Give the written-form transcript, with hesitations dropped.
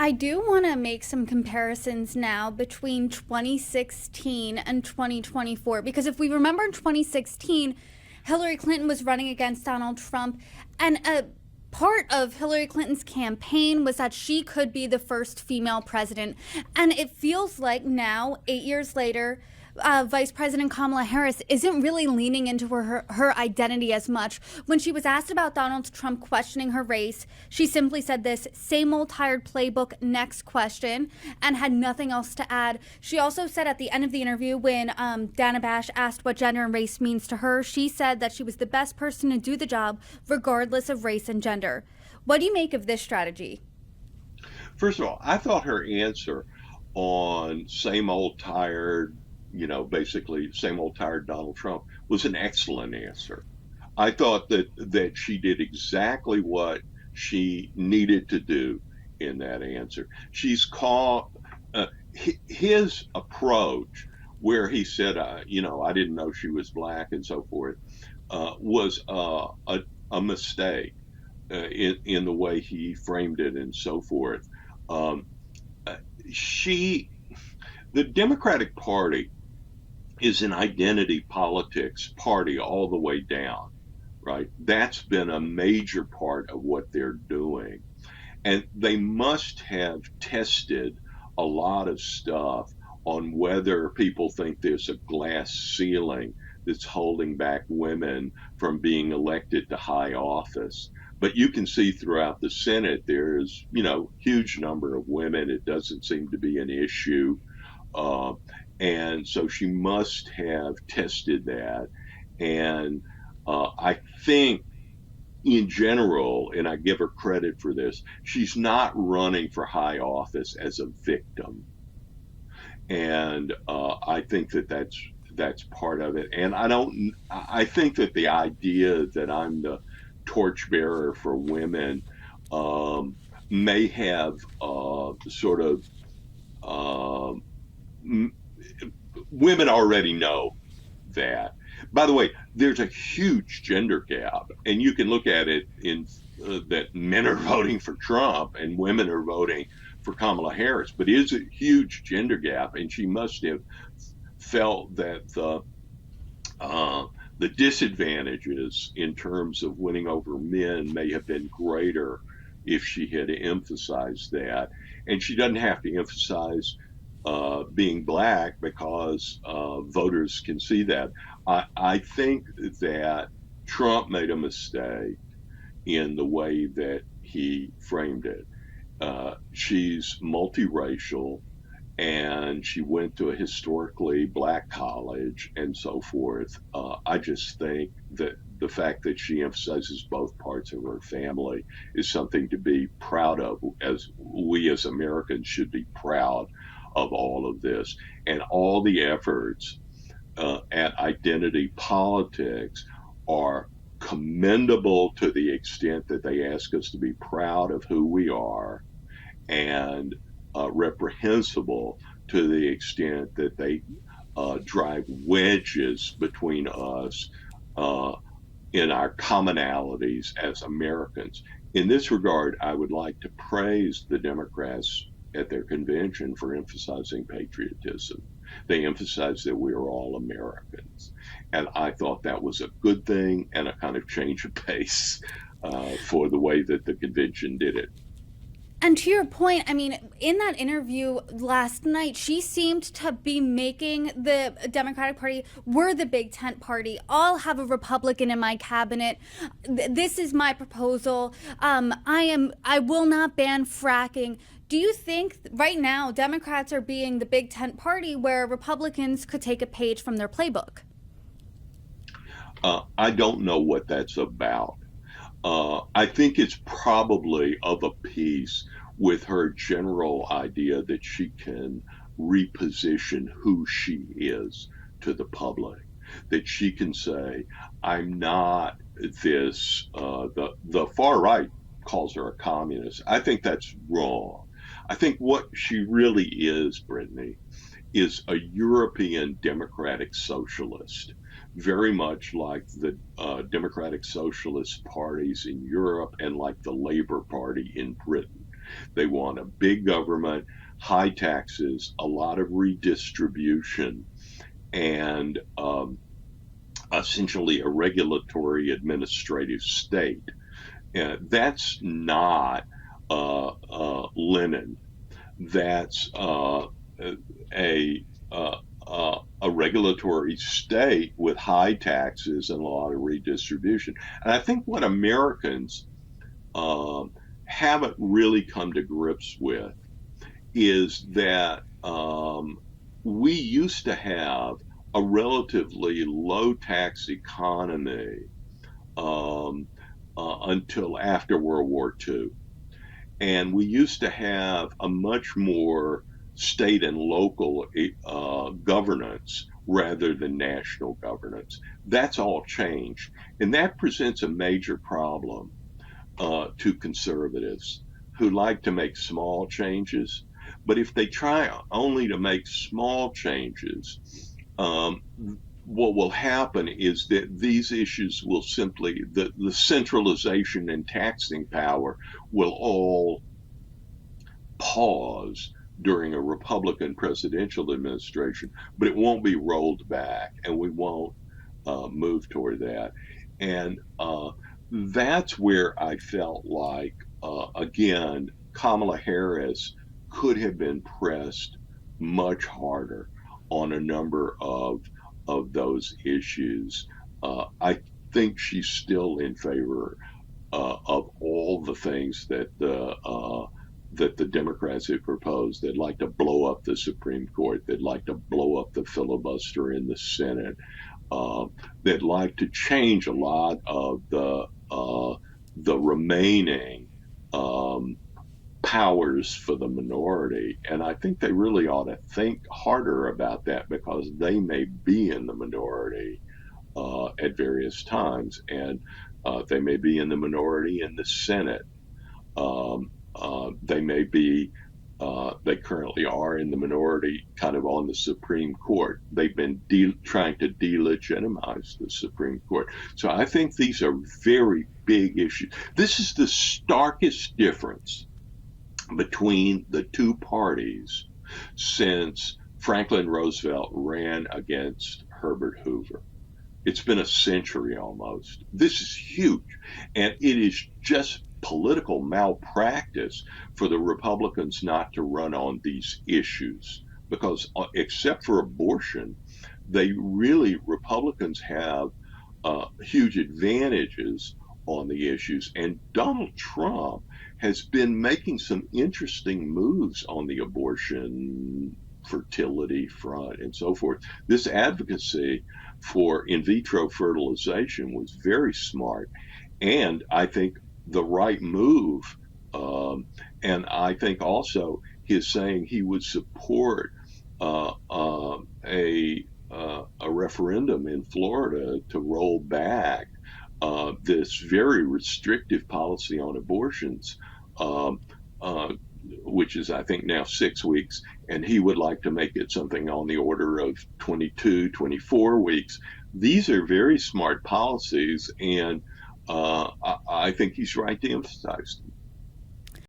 I do want to make some comparisons now between 2016 and 2024, because if we remember in 2016, Hillary Clinton was running against Donald Trump, and a part of Hillary Clinton's campaign was that she could be the first female president. And it feels like now, 8 years later, Vice President Kamala Harris isn't really leaning into her identity as much. When she was asked about Donald Trump questioning her race, she simply said this same old tired playbook, next question, and had nothing else to add. She also said at the end of the interview, when Dana Bash asked what gender and race means to her, she said that she was the best person to do the job, regardless of race and gender. What do you make of this strategy? First of all, I thought her answer on same old tired, basically same old tired Donald Trump was an excellent answer. I thought that she did exactly what she needed to do in that answer. She's called his approach, where he said, I didn't know she was black and so forth, was a mistake in the way he framed it and so forth. Um, she, the Democratic Party is an identity politics party all the way down, right? That's been a major part of what they're doing. And they must have tested a lot of stuff on whether people think there's a glass ceiling that's holding back women from being elected to high office. But you can see throughout the Senate, there's, huge number of women. It doesn't seem to be an issue. Uh, and so she must have tested that. And I think in general, and I give her credit for this, she's not running for high office as a victim. And I think that's part of it. And I think that the idea that I'm the torchbearer for women um, may have sort of um, women already know that. By the way, there's a huge gender gap, and you can look at it in that men are voting for Trump and women are voting for Kamala Harris, but it is a huge gender gap, and she must have felt that the disadvantages in terms of winning over men may have been greater if she had emphasized that. And she doesn't have to emphasize being black because voters can see that. I think that Trump made a mistake in the way that he framed it. She's multiracial and she went to a historically black college and so forth. I just think that the fact that she emphasizes both parts of her family is something to be proud of, as we as Americans should be proud of all of this. And all the efforts at identity politics are commendable to the extent that they ask us to be proud of who we are, and reprehensible to the extent that they drive wedges between us uh, in our commonalities as Americans. In this regard, I would like to praise the Democrats at their convention for emphasizing patriotism. They emphasized that we are all Americans. And I thought that was a good thing and a kind of change of pace for the way that the convention did it. And to your point, I mean, in that interview last night, she seemed to be making the Democratic Party, we're the big tent party. I'll have a Republican in my cabinet. This is my proposal. I will not ban fracking. Do you think right now Democrats are being the big tent party where Republicans could take a page from their playbook? I don't know what that's about. I think it's probably of a piece with her general idea that she can reposition who she is to the public. That she can say, "I'm not this." The far right calls her a communist. I think that's wrong. I think what she really is, Brittany, is a European democratic socialist, very much like the democratic socialist parties in Europe and like the Labour Party in Britain. They want a big government, high taxes, a lot of redistribution, and essentially a regulatory administrative state. That's not Lenin. That's a a regulatory state with high taxes and a lot of redistribution. And I think what Americans haven't really come to grips with is that we used to have a relatively low tax economy until after World War II. And we used to have a much more state and local governance rather than national governance. That's all changed. And that presents a major problem to conservatives who like to make small changes. But if they try only to make small changes, what will happen is that these issues will simply, the centralization and taxing power will all pause during a Republican presidential administration, but it won't be rolled back, and we won't move toward that. And that's where I felt like, again, Kamala Harris could have been pressed much harder on a number of those issues. I think she's still in favor of all the things that the Democrats have proposed. They'd like to blow up the Supreme Court. They'd like to blow up the filibuster in the Senate. They'd like to change a lot of the remaining powers for the minority. And I think they really ought to think harder about that, because they may be in the minority at various times, and they may be in the minority in the Senate. They may be, they currently are in the minority kind of on the Supreme Court. They've been trying to delegitimize the Supreme Court. So I think these are very big issues. This is the starkest difference between the two parties since Franklin Roosevelt ran against Herbert Hoover. It's been a century almost. This is huge. And it is just political malpractice for the Republicans not to run on these issues, because except for abortion, Republicans have huge advantages on the issues. And Donald Trump has been making some interesting moves on the abortion, fertility front, and so forth. This advocacy for in vitro fertilization was very smart, and I think the right move. And I think also his saying he would support a referendum in Florida to roll back this very restrictive policy on abortions, which is, I think, now 6 weeks, and he would like to make it something on the order of 22, 24 weeks. These are very smart policies, and I think he's right to emphasize them.